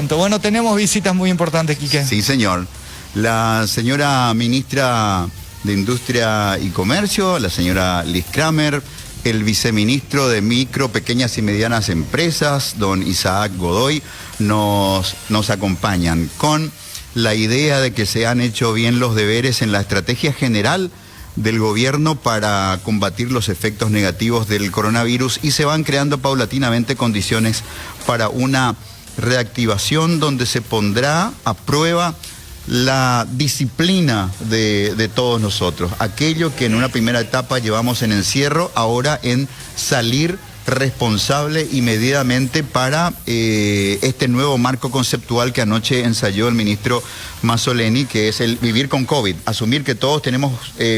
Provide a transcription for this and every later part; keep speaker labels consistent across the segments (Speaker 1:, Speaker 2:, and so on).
Speaker 1: Bueno, tenemos visitas muy importantes, Quique.
Speaker 2: Sí, señor. La señora ministra de Industria y Comercio, la señora Liz Kramer, el viceministro de Micro, Pequeñas y Medianas Empresas, don Isaac Godoy, nos acompañan con la idea de que se han hecho bien los deberes en la estrategia general del gobierno para combatir los efectos negativos del coronavirus y se van creando paulatinamente condiciones para una reactivación donde se pondrá a prueba la disciplina de todos nosotros. Aquello que en una primera etapa llevamos en encierro, ahora en salir responsable y medidamente para este nuevo marco conceptual que anoche ensayó el ministro Mazzoleni, que es el vivir con COVID, asumir que todos tenemos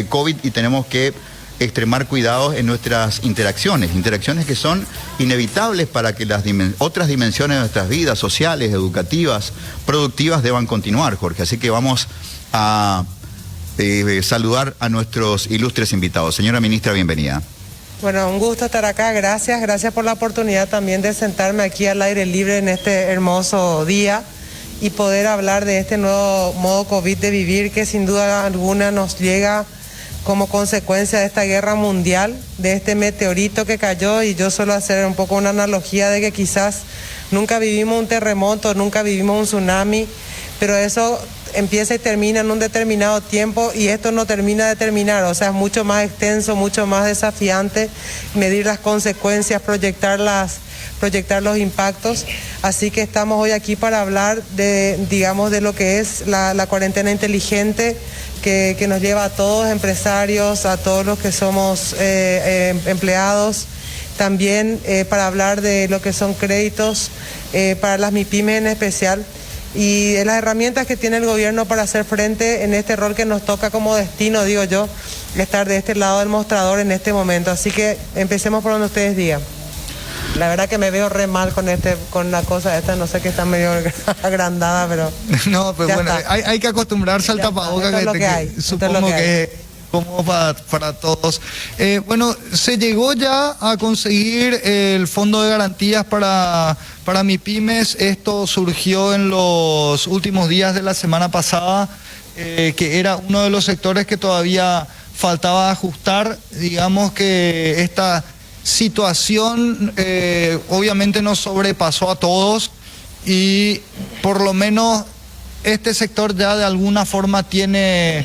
Speaker 2: COVID y tenemos que extremar cuidados en nuestras interacciones que son inevitables para que las otras dimensiones de nuestras vidas, sociales, educativas, productivas, deban continuar, Jorge. Así que vamos a saludar a nuestros ilustres invitados. Señora ministra, bienvenida.
Speaker 3: Bueno, un gusto estar acá, gracias por la oportunidad también de sentarme aquí al aire libre en este hermoso día y poder hablar de este nuevo modo COVID de vivir que sin duda alguna nos llega como consecuencia de esta guerra mundial, de este meteorito que cayó, y yo suelo hacer un poco una analogía de que quizás nunca vivimos un terremoto, nunca vivimos un tsunami, pero eso empieza y termina en un determinado tiempo y esto no termina de terminar, o sea, es mucho más extenso, mucho más desafiante medir las consecuencias, proyectar los impactos, así que estamos hoy aquí para hablar de lo que es la cuarentena inteligente que nos lleva a todos, empresarios, a todos los que somos empleados, también para hablar de lo que son créditos para las MIPYMES en especial, y de las herramientas que tiene el gobierno para hacer frente en este rol que nos toca como destino, digo yo, estar de este lado del mostrador en este momento. Así que empecemos por donde ustedes digan. La verdad que me veo re mal con la cosa esta, no sé, que está medio agrandada, pero...
Speaker 1: No, pues bueno, hay que acostumbrarse al tapabocas, supongo que es como para todos. Bueno, se llegó ya a conseguir el fondo de garantías para MIPYMES. Esto surgió en los últimos días de la semana pasada, que era uno de los sectores que todavía faltaba ajustar. Digamos que esta situación obviamente nos sobrepasó a todos y por lo menos este sector ya de alguna forma tiene...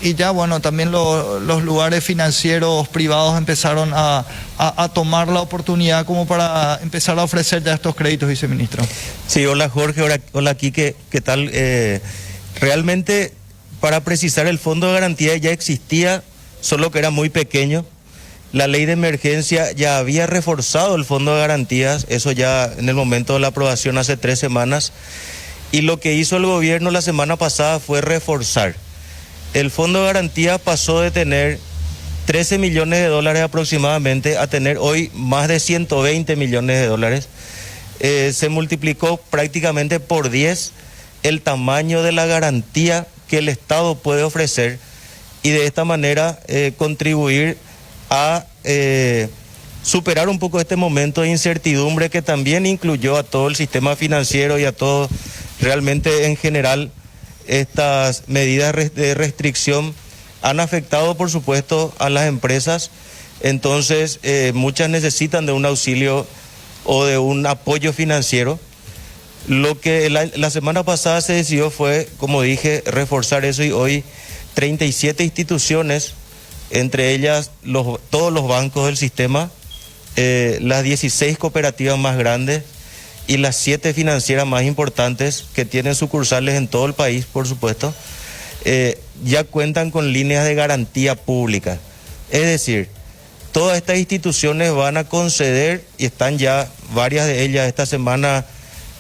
Speaker 1: Y ya, bueno, también los lugares financieros privados empezaron a tomar la oportunidad como para empezar a ofrecer ya estos créditos, viceministro.
Speaker 4: Sí, hola Jorge, hola Quique, ¿qué tal? Realmente, para precisar, el fondo de garantía ya existía, solo que era muy pequeño. La ley de emergencia ya había reforzado el fondo de garantías, eso ya en el momento de la aprobación hace 3 semanas. Y lo que hizo el gobierno la semana pasada fue reforzar. El fondo de garantía pasó de tener 13 millones de dólares aproximadamente a tener hoy más de 120 millones de dólares. Se multiplicó prácticamente por 10 el tamaño de la garantía que el Estado puede ofrecer y de esta manera contribuir a superar un poco este momento de incertidumbre que también incluyó a todo el sistema financiero y a todo realmente en general. Estas medidas de restricción han afectado, por supuesto, a las empresas, entonces muchas necesitan de un auxilio o de un apoyo financiero. Lo que la semana pasada se decidió fue, como dije, reforzar eso, y hoy 37 instituciones, entre ellas todos los bancos del sistema, las 16 cooperativas más grandes, y las 7 financieras más importantes que tienen sucursales en todo el país, por supuesto, ya cuentan con líneas de garantía pública. Es decir, todas estas instituciones van a conceder, y están ya varias de ellas esta semana,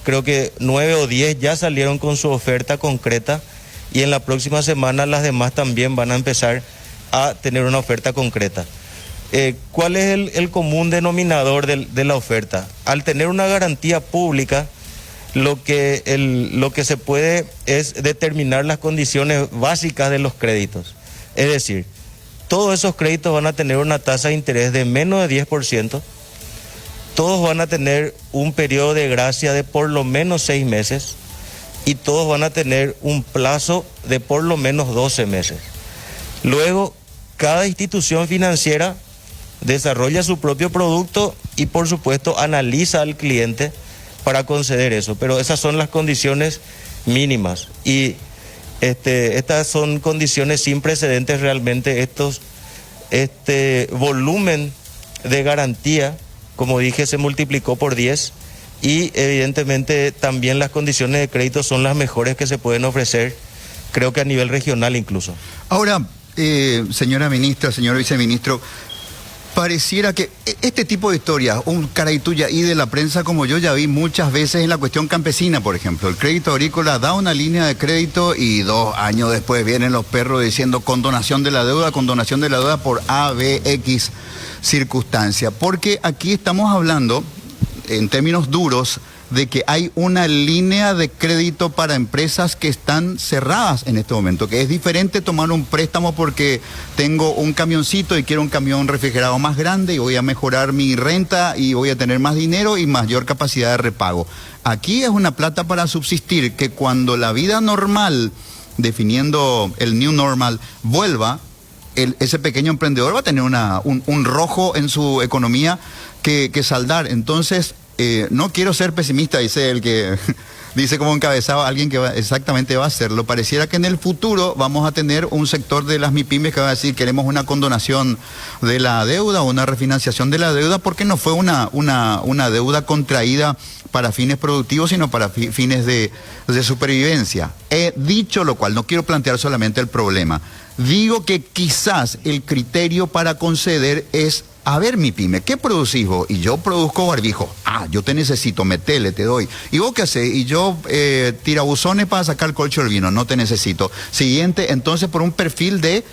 Speaker 4: creo que 9 o 10 ya salieron con su oferta concreta, y en la próxima semana las demás también van a empezar a tener una oferta concreta. ¿Cuál es el común denominador de la oferta? Al tener una garantía pública, lo que se puede es determinar las condiciones básicas de los créditos. Es decir, todos esos créditos van a tener una tasa de interés de menos de 10%, todos van a tener un periodo de gracia de por lo menos 6 meses y todos van a tener un plazo de por lo menos 12 meses. Luego, cada institución financiera desarrolla su propio producto y, por supuesto, analiza al cliente para conceder eso. Pero esas son las condiciones mínimas y estas son condiciones sin precedentes realmente. Este volumen de garantía, como dije, se multiplicó por 10 y evidentemente también las condiciones de crédito son las mejores que se pueden ofrecer, creo que a nivel regional incluso.
Speaker 2: Ahora, señora ministra, señor viceministro, pareciera que este tipo de historias, un caraytuya y de la prensa como yo ya vi muchas veces en la cuestión campesina, por ejemplo. El crédito agrícola da una línea de crédito y 2 años después vienen los perros diciendo condonación de la deuda por A, B, X circunstancia. Porque aquí estamos hablando, en términos duros, de que hay una línea de crédito para empresas que están cerradas en este momento, que es diferente tomar un préstamo porque tengo un camioncito y quiero un camión refrigerado más grande y voy a mejorar mi renta y voy a tener más dinero y mayor capacidad de repago. Aquí es una plata para subsistir que cuando la vida normal, definiendo el new normal, vuelva, ese pequeño emprendedor va a tener un rojo en su economía que saldar. Entonces, no quiero ser pesimista, dice el que dice como encabezaba alguien que exactamente va a hacerlo. Pareciera que en el futuro vamos a tener un sector de las MIPYMES que va a decir queremos una condonación de la deuda o una refinanciación de la deuda porque no fue una deuda contraída para fines productivos, sino para fines de supervivencia. He dicho lo cual, no quiero plantear solamente el problema. Digo que quizás el criterio para conceder es: a ver, mi pyme, ¿qué producís vos? Y yo produzco barbijo. Ah, yo te necesito, metele, te doy. ¿Y vos qué hacés? Y yo tirabuzones para sacar colcho del vino, no te necesito. Siguiente, entonces por un perfil de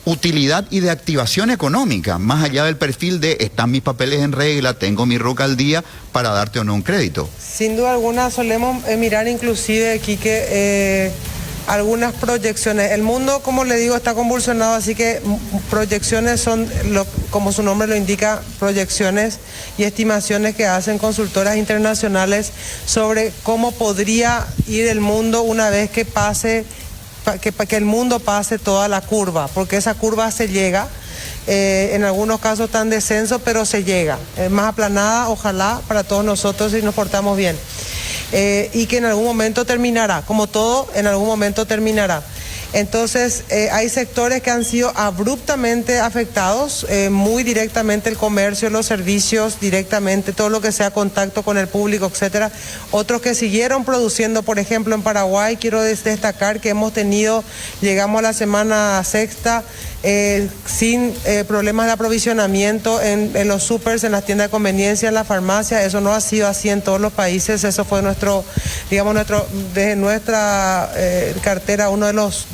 Speaker 2: utilidad y de activación económica, más allá del perfil de están mis papeles en regla, tengo mi RUC al día para darte o no un crédito.
Speaker 3: Sin duda alguna solemos mirar inclusive aquí que algunas proyecciones. El mundo, como le digo, está convulsionado, así que proyecciones son, como su nombre lo indica, proyecciones y estimaciones que hacen consultoras internacionales sobre cómo podría ir el mundo una vez que pase, que el mundo pase toda la curva, porque esa curva se llega, en algunos casos está en descenso, pero se llega, más aplanada, ojalá, para todos nosotros si nos portamos bien. Y que en algún momento terminará, como todo, en algún momento terminará. Entonces, hay sectores que han sido abruptamente afectados, muy directamente el comercio, los servicios, directamente todo lo que sea contacto con el público, etcétera. Otros que siguieron produciendo, por ejemplo, en Paraguay, quiero destacar que llegamos a la semana sexta sin problemas de aprovisionamiento en los supers, en las tiendas de conveniencia, en la farmacia. Eso no ha sido así en todos los países. Eso fue desde nuestra cartera, uno de los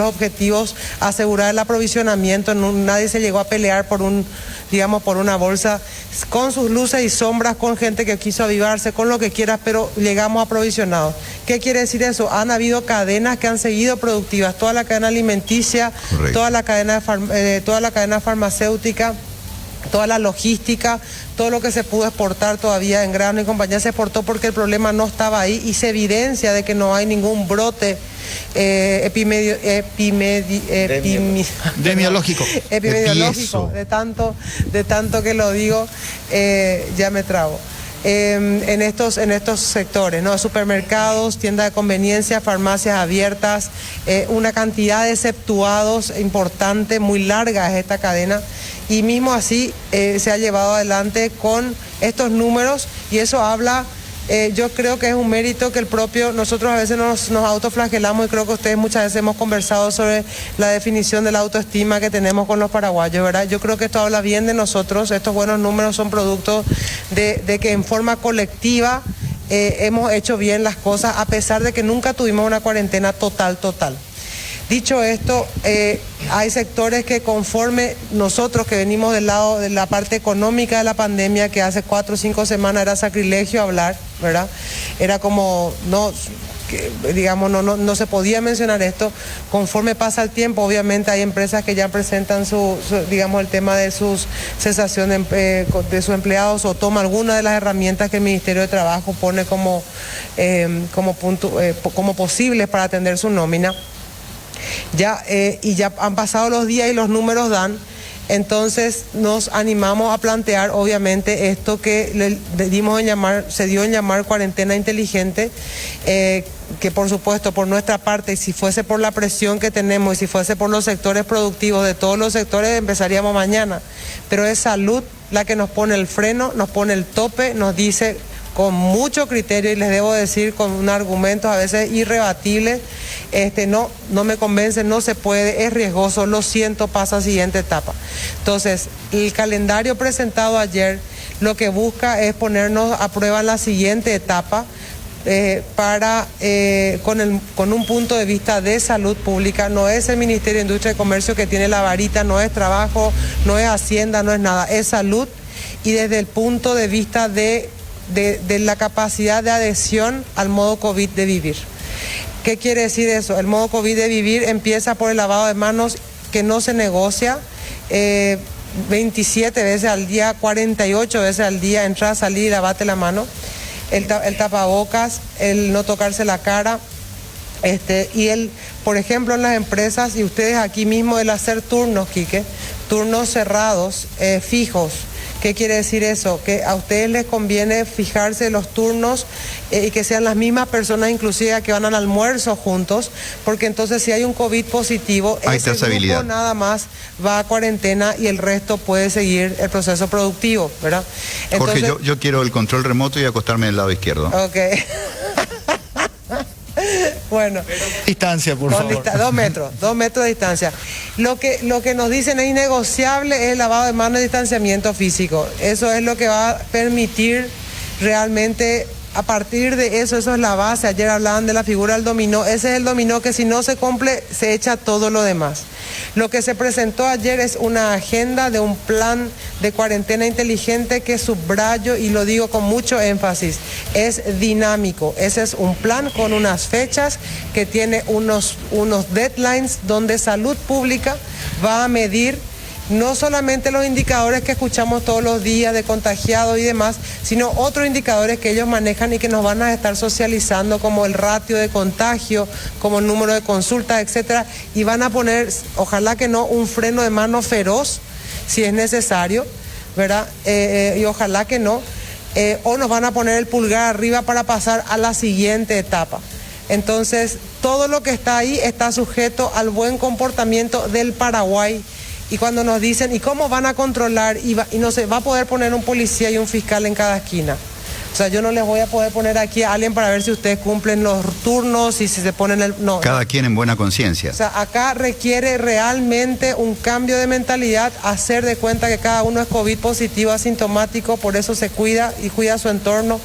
Speaker 3: objetivos, asegurar el aprovisionamiento. Nadie se llegó a pelear por una bolsa, con sus luces y sombras, con gente que quiso avivarse, con lo que quieras, pero llegamos aprovisionados. ¿Qué quiere decir eso? Han habido cadenas que han seguido productivas, toda la cadena alimenticia, toda la cadena farmacéutica, toda la logística, todo lo que se pudo exportar todavía en grano y compañía se exportó porque el problema no estaba ahí y se evidencia de que no hay ningún brote epidemiológico, de tanto que lo digo, ya me trabo. En estos sectores, ¿no? Supermercados, tiendas de conveniencia, farmacias abiertas, una cantidad de exceptuados importante, muy larga es esta cadena, y mismo así se ha llevado adelante con estos números, y eso habla. Yo creo que es un mérito que nosotros a veces nos autoflagelamos, y creo que ustedes muchas veces hemos conversado sobre la definición de la autoestima que tenemos con los paraguayos, ¿verdad? Yo creo que esto habla bien de nosotros. Estos buenos números son producto de que en forma colectiva hemos hecho bien las cosas, a pesar de que nunca tuvimos una cuarentena total. Dicho esto, hay sectores que, conforme nosotros que venimos del lado de la parte económica de la pandemia, que hace 4 o 5 semanas era sacrilegio hablar, ¿verdad? Era como, no, digamos, no se podía mencionar esto. Conforme pasa el tiempo, obviamente hay empresas que ya presentan digamos, el tema de su cesación de sus empleados, o toma alguna de las herramientas que el Ministerio de Trabajo pone como posibles para atender su nómina. Y ya han pasado los días y los números dan. Entonces nos animamos a plantear, obviamente, esto que se dio en llamar cuarentena inteligente, que por supuesto por nuestra parte, si fuese por la presión que tenemos y si fuese por los sectores productivos de todos los sectores, empezaríamos mañana. Pero es salud la que nos pone el freno, nos pone el tope, nos dice con mucho criterio, y les debo decir con argumentos a veces irrebatibles, no me convence, no se puede, es riesgoso, lo siento, pasa a siguiente etapa. Entonces, el calendario presentado ayer lo que busca es ponernos a prueba en la siguiente etapa, con un punto de vista de salud pública. No es el Ministerio de Industria y Comercio que tiene la varita, no es trabajo, no es hacienda, no es nada, es salud, y desde el punto de vista de la capacidad de adhesión al modo COVID de vivir. ¿Qué quiere decir eso? El modo COVID de vivir empieza por el lavado de manos, que no se negocia, 27 veces al día, 48 veces al día, entrar, salir, lavate la mano, el tapabocas, el no tocarse la cara, por ejemplo, en las empresas, y ustedes aquí mismo, el hacer turnos, Quique, turnos cerrados, fijos. ¿Qué quiere decir eso? Que a ustedes les conviene fijarse los turnos y que sean las mismas personas, inclusive que van al almuerzo juntos, porque entonces si hay un COVID positivo, ese grupo nada más va a cuarentena y el resto puede seguir el proceso productivo, ¿verdad? Entonces,
Speaker 2: Jorge, yo quiero el control remoto y acostarme del lado izquierdo.
Speaker 3: Ok. Bueno,
Speaker 1: distancia, por favor.
Speaker 3: 2 metros de distancia. Lo que nos dicen es innegociable es el lavado de manos y distanciamiento físico. Eso es lo que va a permitir realmente, a partir de eso es la base. Ayer hablaban de la figura del dominó. Ese es el dominó que si no se cumple, se echa todo lo demás. Lo que se presentó ayer es una agenda de un plan de cuarentena inteligente que subrayo, y lo digo con mucho énfasis, es dinámico. Ese es un plan con unas fechas que tiene unos deadlines donde salud pública va a medir no solamente los indicadores que escuchamos todos los días de contagiados y demás, sino otros indicadores que ellos manejan y que nos van a estar socializando, como el ratio de contagio, como el número de consultas, etcétera, y van a poner, ojalá que no, un freno de mano feroz, si es necesario, ¿verdad? Y ojalá que no, o nos van a poner el pulgar arriba para pasar a la siguiente etapa. Entonces, todo lo que está ahí está sujeto al buen comportamiento del Paraguay. Y cuando nos dicen, ¿y cómo van a controlar? Y no se va a poder poner un policía y un fiscal en cada esquina. O sea, yo no les voy a poder poner aquí a alguien para ver si ustedes cumplen los turnos y si se ponen no.
Speaker 2: Cada quien en buena conciencia.
Speaker 3: O sea, acá requiere realmente un cambio de mentalidad, hacer de cuenta que cada uno es COVID positivo, asintomático, por eso se cuida y cuida su entorno.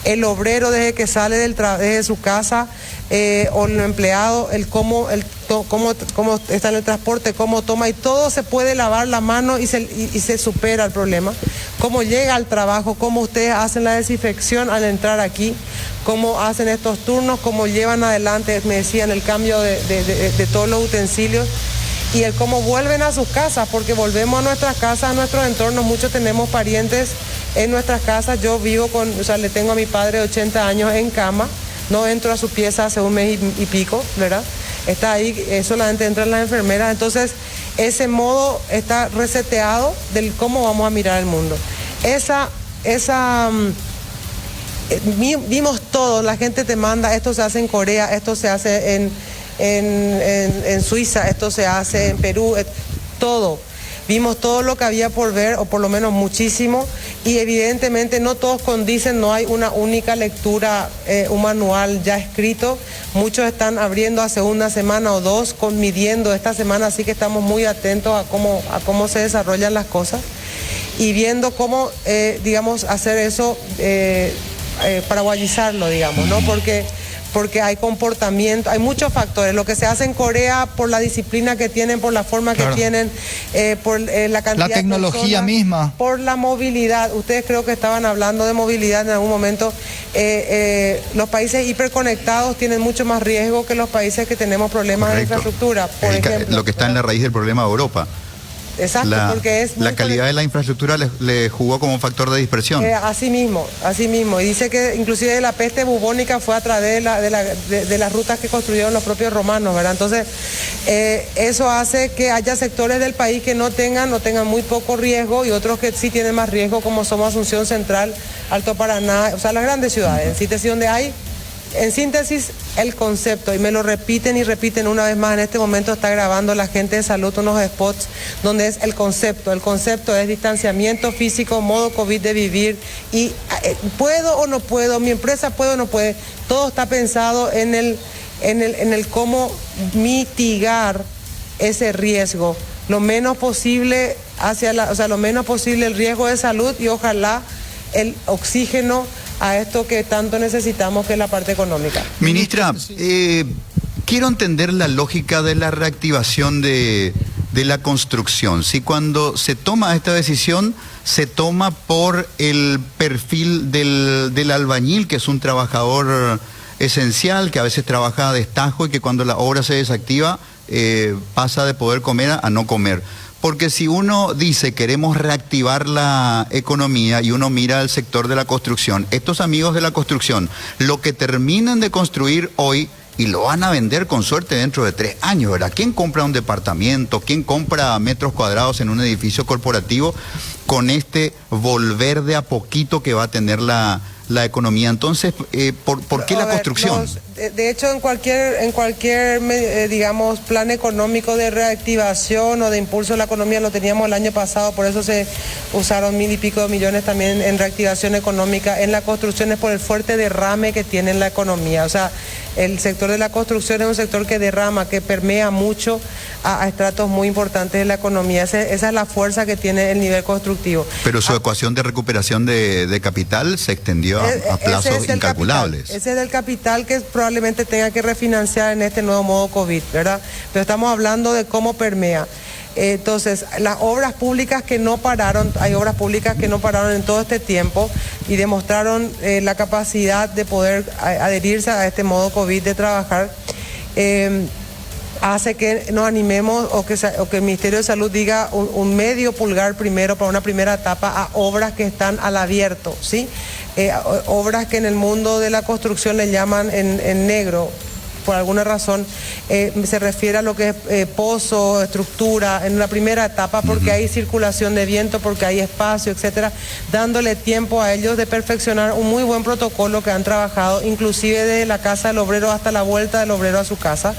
Speaker 3: El obrero, desde que sale desde su casa, o el empleado, cómo está en el transporte, cómo toma, y todo se puede lavar la mano y se supera el problema. Cómo llega al trabajo, cómo ustedes hacen la desinfección al entrar aquí, cómo hacen estos turnos, cómo llevan adelante, me decían, el cambio de todos los utensilios, y el cómo vuelven a sus casas, porque volvemos a nuestras casas, a nuestros entornos. Muchos tenemos parientes en nuestras casas. Yo vivo le tengo a mi padre de 80 años en cama. No entro a su pieza hace un mes y pico, ¿verdad? Está ahí, solamente entran las enfermeras. Entonces, ese modo está reseteado del cómo vamos a mirar el mundo. Vimos todo, la gente te manda, esto se hace en Corea, esto se hace en Suiza, esto se hace en Perú, todo. Vimos todo lo que había por ver, o por lo menos muchísimo, y evidentemente no todos condicen, no hay una única lectura, un manual ya escrito. Muchos están abriendo hace una semana o dos, midiendo esta semana, así que estamos muy atentos a cómo se desarrollan las cosas y viendo cómo, digamos, hacer eso, paraguayizarlo, digamos, ¿no? Porque porque hay comportamiento, hay muchos factores. Lo que se hace en Corea por la disciplina que tienen, por la forma que tienen, por la cantidad
Speaker 1: la tecnología
Speaker 3: de personas,
Speaker 1: misma,
Speaker 3: por la movilidad. Ustedes creo que estaban hablando de movilidad en algún momento. Los países hiperconectados tienen mucho más riesgo que los países que tenemos problemas de infraestructura. Por ejemplo,
Speaker 2: lo que está en la raíz del problema de Europa.
Speaker 3: Exacto, porque es
Speaker 2: la calidad de la infraestructura le jugó como un factor de dispersión.
Speaker 3: Así mismo. Y dice que inclusive la peste bubónica fue a través de las rutas que construyeron los propios romanos, ¿verdad? Entonces, eso hace que haya sectores del país que no tengan muy poco riesgo y otros que sí tienen más riesgo, como somos Asunción Central, Alto Paraná, o sea, las grandes ciudades, síntesis donde hay. En síntesis, el concepto, y me lo repiten y repiten una vez más, en este momento está grabando la gente de salud unos spots donde es el concepto es distanciamiento físico, modo COVID de vivir, y puedo o no puedo, mi empresa puede o no puede, todo está pensado en el cómo mitigar ese riesgo, lo menos posible lo menos posible el riesgo de salud y ojalá el oxígeno a esto que tanto necesitamos, que es la parte económica.
Speaker 2: Ministra, quiero entender la lógica de la reactivación de la construcción. Si cuando se toma esta decisión, se toma por el perfil del albañil, que es un trabajador esencial, que a veces trabaja a destajo y que cuando la obra se desactiva, pasa de poder comer a no comer. Porque si uno dice queremos reactivar la economía y uno mira al sector de la construcción, estos amigos de la construcción, lo que terminan de construir hoy y lo van a vender con suerte dentro de 3 años, ¿verdad? ¿Quién compra un departamento? ¿Quién compra metros cuadrados en un edificio corporativo con este volver de a poquito que va a tener la economía? Entonces, ¿por qué la construcción?
Speaker 3: De hecho, en cualquier digamos, plan económico de reactivación o de impulso de la economía lo teníamos el año pasado, por eso se usaron 1.000 y pico de millones también en reactivación económica. En la construcción es por el fuerte derrame que tiene en la economía. O sea, el sector de la construcción es un sector que derrama, que permea mucho a estratos muy importantes de la economía. Esa es la fuerza que tiene el nivel constructivo.
Speaker 2: Pero su ecuación de recuperación de capital se extendió a plazos incalculables.
Speaker 3: Ese es el capital que probablemente tenga que refinanciar en este nuevo modo COVID, ¿verdad? Pero estamos hablando de cómo permea. Entonces, las obras públicas que no pararon, hay obras públicas que no pararon en todo este tiempo y demostraron la capacidad de poder adherirse a este modo COVID de trabajar. Hace que nos animemos o que el Ministerio de Salud diga un medio pulgar primero para una primera etapa a obras que están al abierto, ¿sí? Obras que en el mundo de la construcción le llaman en negro, por alguna razón, se refiere a lo que es pozo, estructura, en una primera etapa, porque hay circulación de viento, porque hay espacio, etcétera, dándole tiempo a ellos de perfeccionar un muy buen protocolo que han trabajado, inclusive desde la casa del obrero hasta la vuelta del obrero a su casa,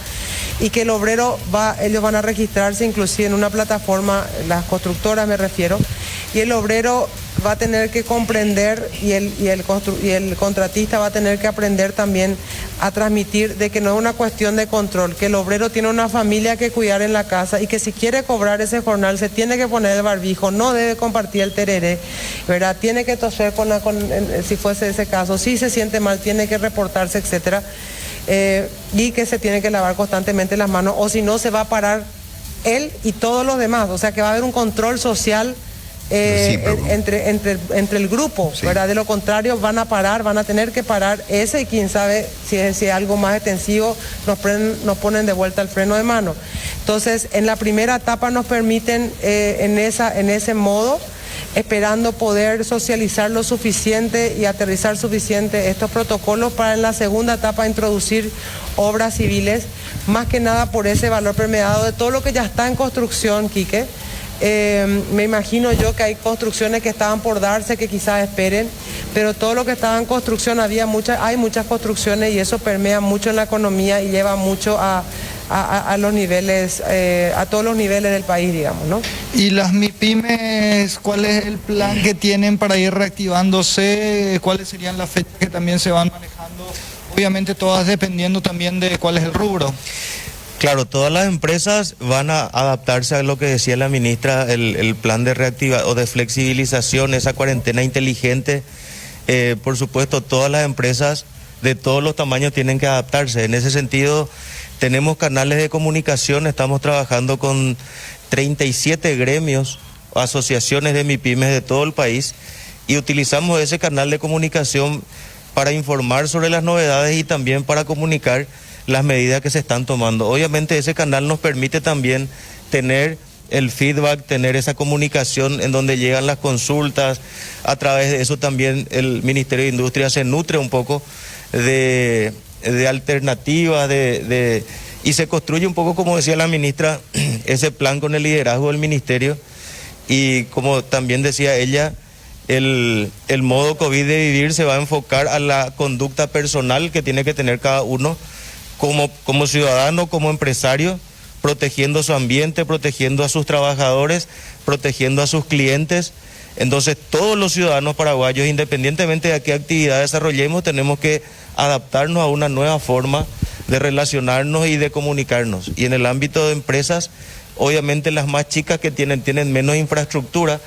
Speaker 3: y que el obrero ellos van a registrarse inclusive en una plataforma, las constructoras me refiero, y el obrero va a tener que comprender y el contratista va a tener que aprender también a transmitir de que no es una cuestión de control, que el obrero tiene una familia que cuidar en la casa y que si quiere cobrar ese jornal se tiene que poner el barbijo, no debe compartir el tereré, ¿verdad? Tiene que toser si fuese ese caso, si se siente mal tiene que reportarse, etcétera, y que se tiene que lavar constantemente las manos o si no se va a parar él y todos los demás, o sea que va a haber un control social entre el grupo, sí. ¿Verdad? De lo contrario van a tener que parar ese y quién sabe si es algo más extensivo nos ponen de vuelta el freno de mano. Entonces en la primera etapa nos permiten en ese modo, esperando poder socializar lo suficiente y aterrizar suficiente estos protocolos para en la segunda etapa introducir obras civiles, más que nada por ese valor permeado de todo lo que ya está en construcción, Quique. Me imagino yo que hay construcciones que estaban por darse, que quizás esperen, pero todo lo que estaba en construcción, hay muchas construcciones y eso permea mucho en la economía y lleva mucho a los niveles, a todos los niveles del país, digamos, ¿no?
Speaker 1: ¿Y las MIPYMES, cuál es el plan que tienen para ir reactivándose? ¿Cuáles serían las fechas que también se van manejando? Obviamente todas dependiendo también de cuál es el rubro.
Speaker 4: Claro, todas las empresas van a adaptarse a lo que decía la ministra, el plan de reactivación o de flexibilización, esa cuarentena inteligente. Por supuesto, todas las empresas de todos los tamaños tienen que adaptarse. En ese sentido, tenemos canales de comunicación, estamos trabajando con 37 gremios, asociaciones de MIPYMES de todo el país, y utilizamos ese canal de comunicación para informar sobre las novedades y también para comunicar las medidas que se están tomando. Obviamente ese canal nos permite también tener el feedback, tener esa comunicación en donde llegan las consultas. A través de eso también el Ministerio de Industria se nutre un poco de alternativas, y se construye un poco, como decía la ministra, ese plan con el liderazgo del ministerio. Y como también decía ella, el modo COVID de vivir se va a enfocar a la conducta personal que tiene que tener cada uno como ciudadano, como empresario, protegiendo su ambiente, protegiendo a sus trabajadores, protegiendo a sus clientes. Entonces todos los ciudadanos paraguayos, independientemente de qué actividad desarrollemos, tenemos que adaptarnos a una nueva forma de relacionarnos y de comunicarnos. Y en el ámbito de empresas, obviamente las más chicas que tienen menos infraestructura,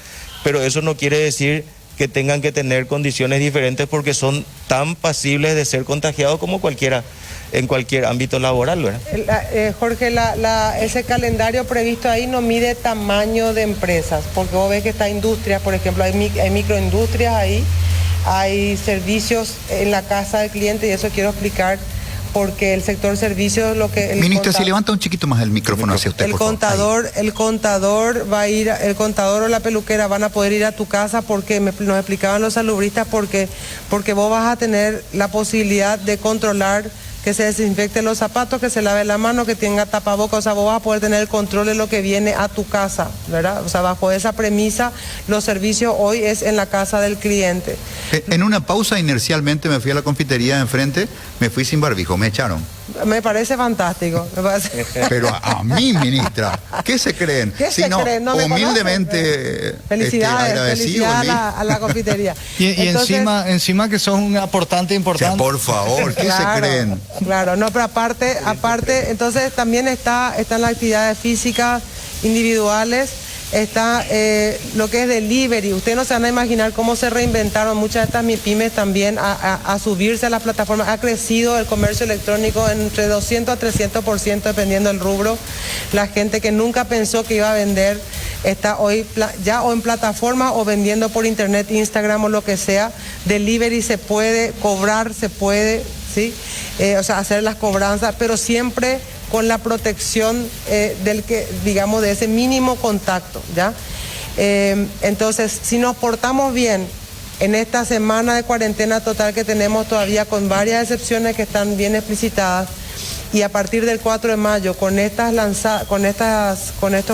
Speaker 4: pero eso no quiere decir que tengan que tener condiciones diferentes, porque son tan pasibles de ser contagiados como cualquiera en cualquier ámbito laboral, ¿verdad?
Speaker 3: Jorge, ese calendario previsto ahí no mide tamaño de empresas, porque vos ves que está industria, por ejemplo, hay microindustrias ahí, hay servicios en la casa del cliente, y eso quiero explicar, porque el sector servicios, lo que...
Speaker 2: Ministra, si levanta un chiquito más el micrófono hacia usted,
Speaker 3: el contador va a ir, el contador o la peluquera van a poder ir a tu casa, porque nos explicaban los salubristas, porque vos vas a tener la posibilidad de controlar que se desinfecten los zapatos, que se lave la mano, que tenga tapabocas. O sea, vos vas a poder tener el control de lo que viene a tu casa, ¿verdad? O sea, bajo esa premisa, los servicios hoy es en la casa del cliente.
Speaker 2: En una pausa, inercialmente me fui a la confitería de enfrente, me fui sin barbijo, me echaron.
Speaker 3: Me parece fantástico.
Speaker 2: Pero a mí, ministra, ¿qué se creen?
Speaker 3: ¿Qué se creen? No me
Speaker 2: humildemente
Speaker 3: felicidades a la confitería.
Speaker 1: Y entonces, encima que son un aportante importante.
Speaker 2: O sea, por favor, ¿qué se creen?
Speaker 3: Claro, no, pero aparte, entonces también están las actividades físicas individuales, está lo que es delivery. Ustedes no se van a imaginar cómo se reinventaron muchas de estas MIPYMES también a subirse a las plataformas. Ha crecido el comercio electrónico entre 200 a 300%, dependiendo del rubro. La gente que nunca pensó que iba a vender está hoy ya o en plataformas o vendiendo por internet, Instagram o lo que sea. Delivery se puede, cobrar se puede, ¿sí? O sea, hacer las cobranzas, pero siempre con la protección de ese mínimo contacto, ¿ya? Entonces, si nos portamos bien en esta semana de cuarentena total que tenemos todavía, con varias excepciones que están bien explicitadas, y a partir del 4 de mayo, con estos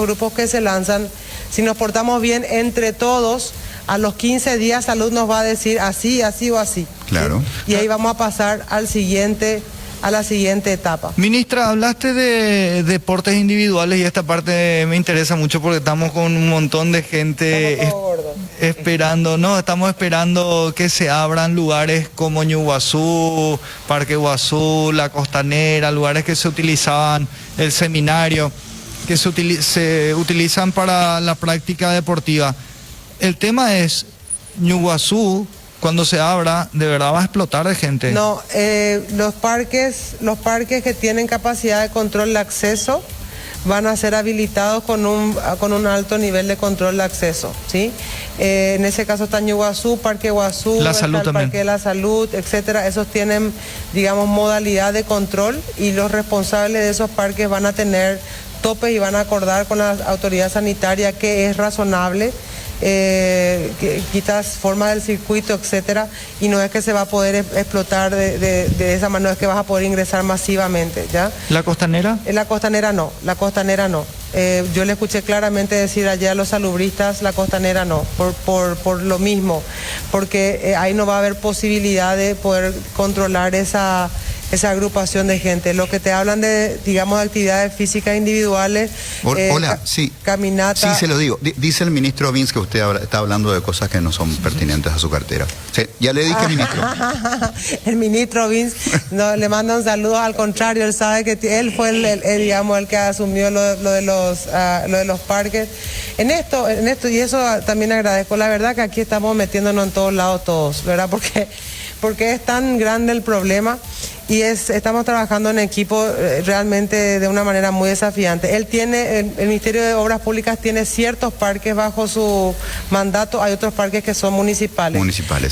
Speaker 3: grupos que se lanzan, si nos portamos bien entre todos, a los 15 días Salud nos va a decir así, así o así.
Speaker 2: Claro.
Speaker 3: ¿Sí? Y ahí vamos a pasar a la siguiente etapa.
Speaker 1: Ministra, hablaste de deportes individuales, y esta parte me interesa mucho porque estamos con un montón de gente estamos esperando que se abran lugares como Ñuguazú, Parque Guazú, La Costanera, lugares que se utilizaban, el seminario, que se utilizan para la práctica deportiva. El tema es, Ñuguazú, cuando se abra, ¿de verdad va a explotar de gente?
Speaker 3: No, los parques que tienen capacidad de control de acceso van a ser habilitados con un alto nivel de control de acceso, ¿sí? En ese caso está Ñuguazú, Parque Guazú,
Speaker 1: La Salud también.
Speaker 3: Parque de la Salud, etcétera. Esos tienen, digamos, modalidad de control, y los responsables de esos parques van a tener topes y van a acordar con la autoridad sanitaria que es razonable, que quitas forma del circuito, etcétera, y no es que se va a poder explotar de esa manera, no es que vas a poder ingresar masivamente, ¿ya?
Speaker 1: ¿La Costanera?
Speaker 3: La Costanera no. Yo le escuché claramente decir allá a los salubristas, la Costanera no, por lo mismo, porque ahí no va a haber posibilidad de poder controlar esa agrupación de gente. Lo que te hablan de, digamos, de actividades físicas individuales,
Speaker 2: hola, sí.
Speaker 3: Caminata.
Speaker 2: Sí, se lo digo. Dice el ministro Vins que usted está hablando de cosas que no son pertinentes a su cartera. Sí, ya le dije, ministro.
Speaker 3: El ministro Vins no, le manda un saludo, al contrario, él sabe que él fue el que asumió lo de los parques. En esto, y eso también agradezco, la verdad que aquí estamos metiéndonos en todos lados todos, ¿verdad? porque es tan grande el problema y estamos trabajando en equipo realmente de una manera muy desafiante. El Ministerio de Obras Públicas tiene ciertos parques bajo su mandato, hay otros parques que son municipales.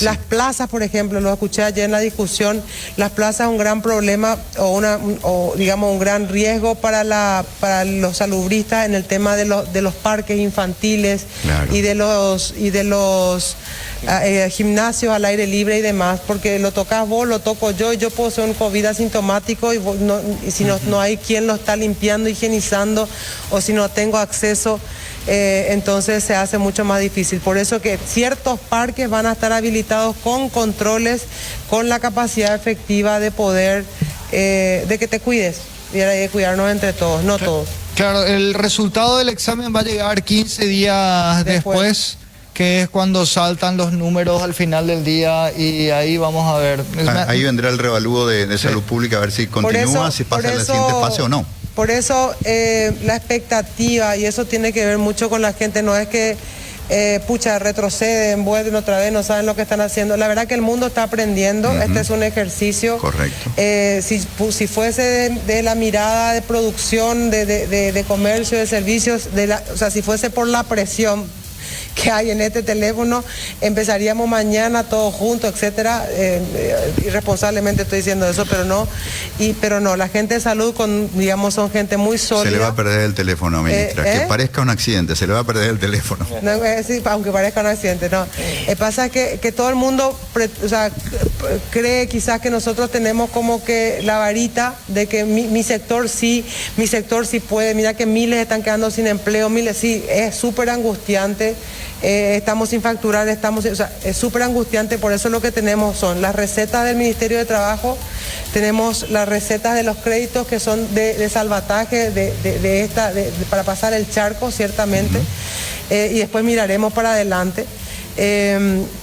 Speaker 3: Las plazas, por ejemplo, lo escuché ayer en la discusión, las plazas un gran problema o digamos un gran riesgo para los salubristas en el tema de los parques infantiles. Claro. y de los gimnasios al aire libre y demás, porque lo tocas vos, lo toco yo, y yo puedo ser un COVID asintomático y si no hay quien lo está limpiando, higienizando, o si no tengo acceso, entonces se hace mucho más difícil. Por eso que ciertos parques van a estar habilitados con controles, con la capacidad efectiva de poder, de que te cuides y de cuidarnos entre todos, no todos.
Speaker 1: Claro, el resultado del examen va a llegar 15 días después, que es cuando saltan los números al final del día, y ahí vamos a ver.
Speaker 2: Ahí vendrá el revalúo de salud pública, a ver si continúa, si pasa la siguiente fase o no.
Speaker 3: Por eso la expectativa, y eso tiene que ver mucho con la gente, no es que retroceden, vuelven otra vez, no saben lo que están haciendo. La verdad que el mundo está aprendiendo, este es un ejercicio.
Speaker 2: Correcto.
Speaker 3: Si fuese de la mirada de producción, de comercio, de servicios, o sea, si fuese por la presión que hay en este teléfono, empezaríamos mañana todos juntos, etcétera. Irresponsablemente estoy diciendo eso, pero no, la gente de salud son gente muy sólida.
Speaker 2: Se le va a perder el teléfono, ministra, que parezca un accidente, se le va a perder el teléfono.
Speaker 3: No, sí, aunque parezca un accidente, no. Pasa que todo el mundo cree quizás que nosotros tenemos como que la varita de que mi sector sí puede. Mira que miles están quedando sin empleo, sí, es súper angustiante. Estamos sin facturar, es súper angustiante. Por eso lo que tenemos son las recetas del Ministerio de Trabajo, tenemos las recetas de los créditos que son de salvataje para pasar el charco, ciertamente, y después miraremos para adelante.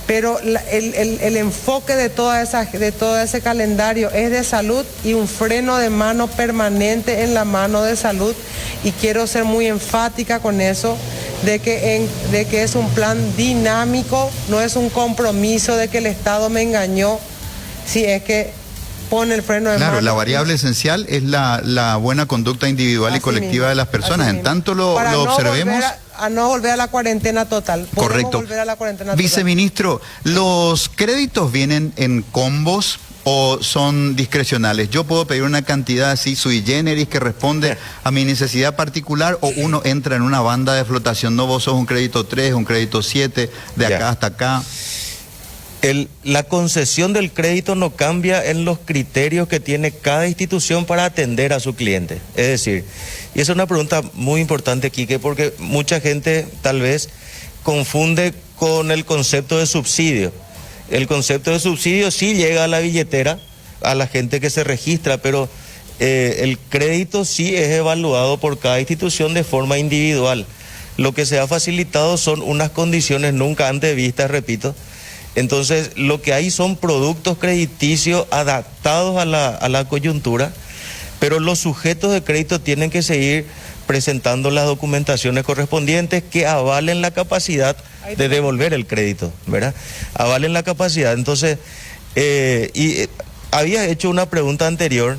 Speaker 3: Pero el enfoque de todo ese calendario es de salud y un freno de mano permanente en la mano de salud, y quiero ser muy enfática con eso, de que es un plan dinámico, no es un compromiso de que el Estado me engañó, si es que pone el freno de mano.
Speaker 2: Claro, la variable esencial es la buena conducta individual y colectiva de las personas. En tanto lo observemos...
Speaker 3: A no volver a la cuarentena total.
Speaker 2: Correcto.
Speaker 3: Volver a la cuarentena total.
Speaker 2: Viceministro, ¿los créditos vienen en combos o son discrecionales? Yo puedo pedir una cantidad así sui generis que responde a mi necesidad particular, o uno entra en una banda de flotación. No, vos sos un crédito 3, un crédito 7, de acá hasta acá.
Speaker 4: La concesión del crédito no cambia en los criterios que tiene cada institución para atender a su cliente. Es decir, y esa es una pregunta muy importante, Quique, porque mucha gente tal vez confunde con el concepto de subsidio. El concepto de subsidio sí llega a la billetera, a la gente que se registra, pero el crédito sí es evaluado por cada institución de forma individual. Lo que se ha facilitado son unas condiciones nunca antes vistas, repito. Entonces, lo que hay son productos crediticios adaptados a la coyuntura, pero los sujetos de crédito tienen que seguir presentando las documentaciones correspondientes que avalen la capacidad de devolver el crédito, ¿verdad? Avalen la capacidad. Entonces, había hecho una pregunta anterior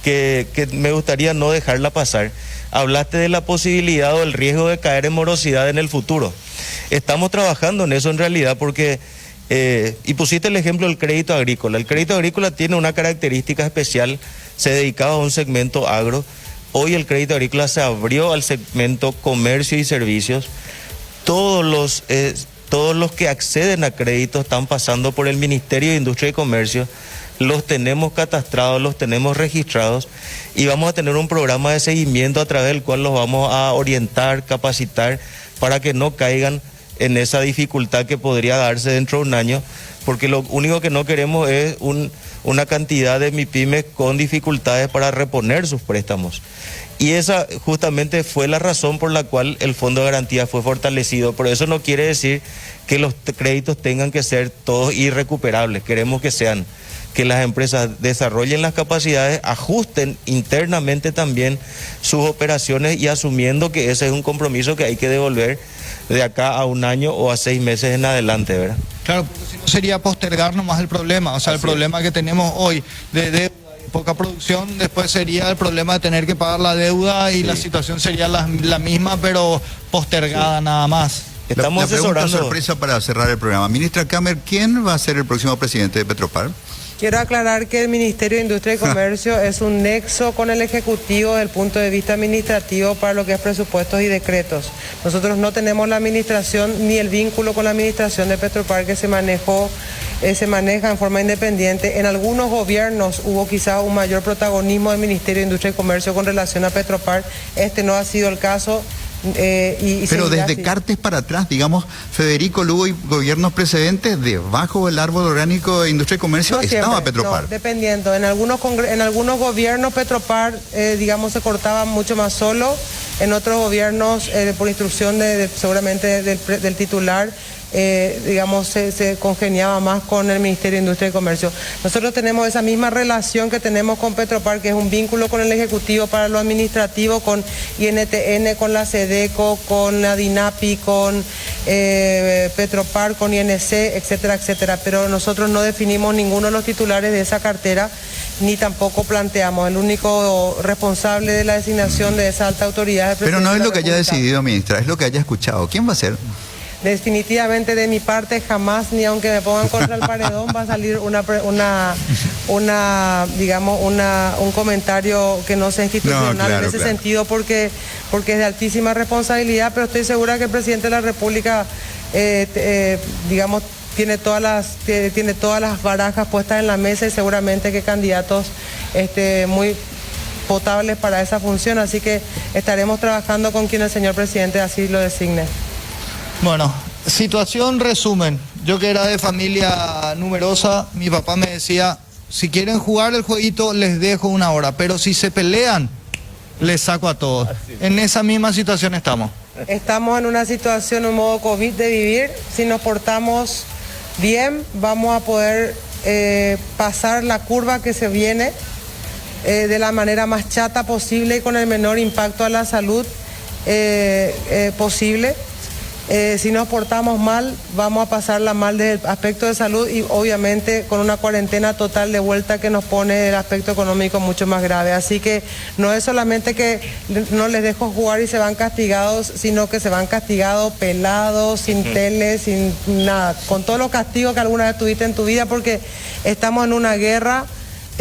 Speaker 4: que me gustaría no dejarla pasar. Hablaste de la posibilidad o el riesgo de caer en morosidad en el futuro. Estamos trabajando en eso en realidad porque... y pusiste el ejemplo del crédito agrícola. El crédito agrícola tiene una característica especial, se dedicaba a un segmento agro. Hoy el crédito agrícola se abrió al segmento comercio y servicios. Todos los que acceden a crédito están pasando por el Ministerio de Industria y Comercio. Los tenemos catastrados, los tenemos registrados, y vamos a tener un programa de seguimiento a través del cual los vamos a orientar, capacitar, para que no caigan en esa dificultad que podría darse dentro de un año, porque lo único que no queremos es una cantidad de MIPYMES con dificultades para reponer sus préstamos. Y esa justamente fue la razón por la cual el Fondo de Garantía fue fortalecido. Pero eso no quiere decir que los créditos tengan que ser todos irrecuperables. Queremos que las empresas desarrollen las capacidades, ajusten internamente también sus operaciones, y asumiendo que ese es un compromiso que hay que devolver de acá a un año o a 6 meses en adelante, ¿verdad?
Speaker 1: Claro, porque si no sería postergar nomás el problema. O sea, el problema que tenemos hoy de deuda y poca producción, después sería el problema de tener que pagar la deuda y la situación sería la misma, pero postergada nada más.
Speaker 2: Estamos asesorando. Sorpresa para cerrar el programa. Ministra Kramer, ¿quién va a ser el próximo presidente de Petropar?
Speaker 3: Quiero aclarar que el Ministerio de Industria y Comercio es un nexo con el Ejecutivo desde el punto de vista administrativo para lo que es presupuestos y decretos. Nosotros no tenemos la administración ni el vínculo con la administración de Petropar que se maneja en forma independiente. En algunos gobiernos hubo quizás un mayor protagonismo del Ministerio de Industria y Comercio con relación a Petropar. Este no ha sido el caso.
Speaker 2: Pero desde así. Cartes para atrás, digamos, Federico Lugo y gobiernos precedentes, debajo del árbol orgánico de Industria y Comercio no estaba siempre, Petropar.
Speaker 3: No, dependiendo, en algunos gobiernos Petropar, digamos, se cortaba mucho más solo, en otros gobiernos, por instrucción seguramente del titular, digamos, se congeniaba más con el Ministerio de Industria y Comercio. Nosotros tenemos esa misma relación que tenemos con Petropar, que es un vínculo con el Ejecutivo para lo administrativo, con INTN, con la SEDECO, con la DINAPI, con Petropar, con INC, etcétera, etcétera. Pero nosotros no definimos ninguno de los titulares de esa cartera, ni tampoco planteamos. El único responsable de la designación de esa alta autoridad es el
Speaker 2: Pero no es lo que haya decidido, ministra, es lo que haya escuchado. ¿Quién va a ser?
Speaker 3: Definitivamente de mi parte jamás, ni aunque me pongan contra el paredón, va a salir un comentario que no sea institucional en ese sentido, porque es de altísima responsabilidad, pero estoy segura que el presidente de la República, digamos, tiene todas las barajas puestas en la mesa y seguramente que candidatos muy potables para esa función, así que estaremos trabajando con quien el señor presidente así lo designe.
Speaker 1: Bueno, situación resumen. Yo que era de familia numerosa, mi papá me decía, si quieren jugar el jueguito les dejo 1 hora, pero si se pelean, les saco a todos. En esa misma situación estamos.
Speaker 3: Estamos en una situación, un modo COVID de vivir. Si nos portamos bien, vamos a poder pasar la curva que se viene de la manera más chata posible y con el menor impacto a la salud posible. Si nos portamos mal, vamos a pasarla mal desde el aspecto de salud y obviamente con una cuarentena total de vuelta que nos pone el aspecto económico mucho más grave. Así que no es solamente que no les dejo jugar y se van castigados, sino que se van castigados, pelados, sin tele, sin nada, con todos los castigos que alguna vez tuviste en tu vida, porque estamos en una guerra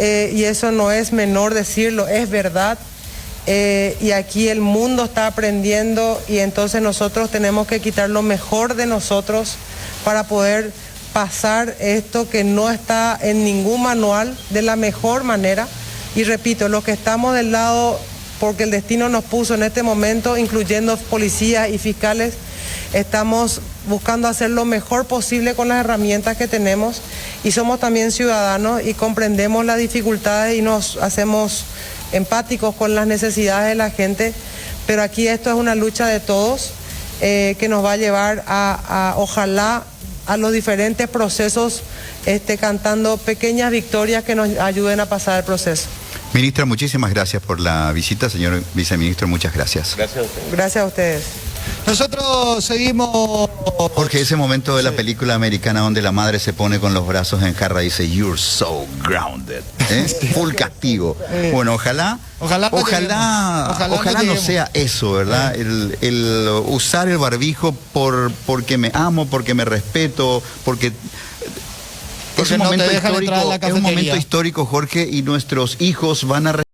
Speaker 3: y eso no es menor decirlo, es verdad. Y aquí el mundo está aprendiendo y entonces nosotros tenemos que quitar lo mejor de nosotros para poder pasar esto que no está en ningún manual de la mejor manera. Y repito, los que estamos del lado, porque el destino nos puso en este momento, incluyendo policías y fiscales, estamos buscando hacer lo mejor posible con las herramientas que tenemos y somos también ciudadanos y comprendemos las dificultades y nos hacemos empáticos con las necesidades de la gente, pero aquí esto es una lucha de todos que nos va a llevar ojalá a los diferentes procesos cantando pequeñas victorias que nos ayuden a pasar el proceso.
Speaker 2: Ministra, muchísimas gracias por la visita. Señor viceministro, muchas gracias.
Speaker 3: Gracias a ustedes. Gracias a ustedes.
Speaker 1: Nosotros seguimos...
Speaker 2: Jorge, ese momento de la película americana donde la madre se pone con los brazos en jarra y dice, "You're so grounded", full castigo. Bueno, ojalá no sea eso, ¿verdad? El usar el barbijo porque me amo, porque me respeto, porque es un momento histórico, Jorge, y nuestros hijos van a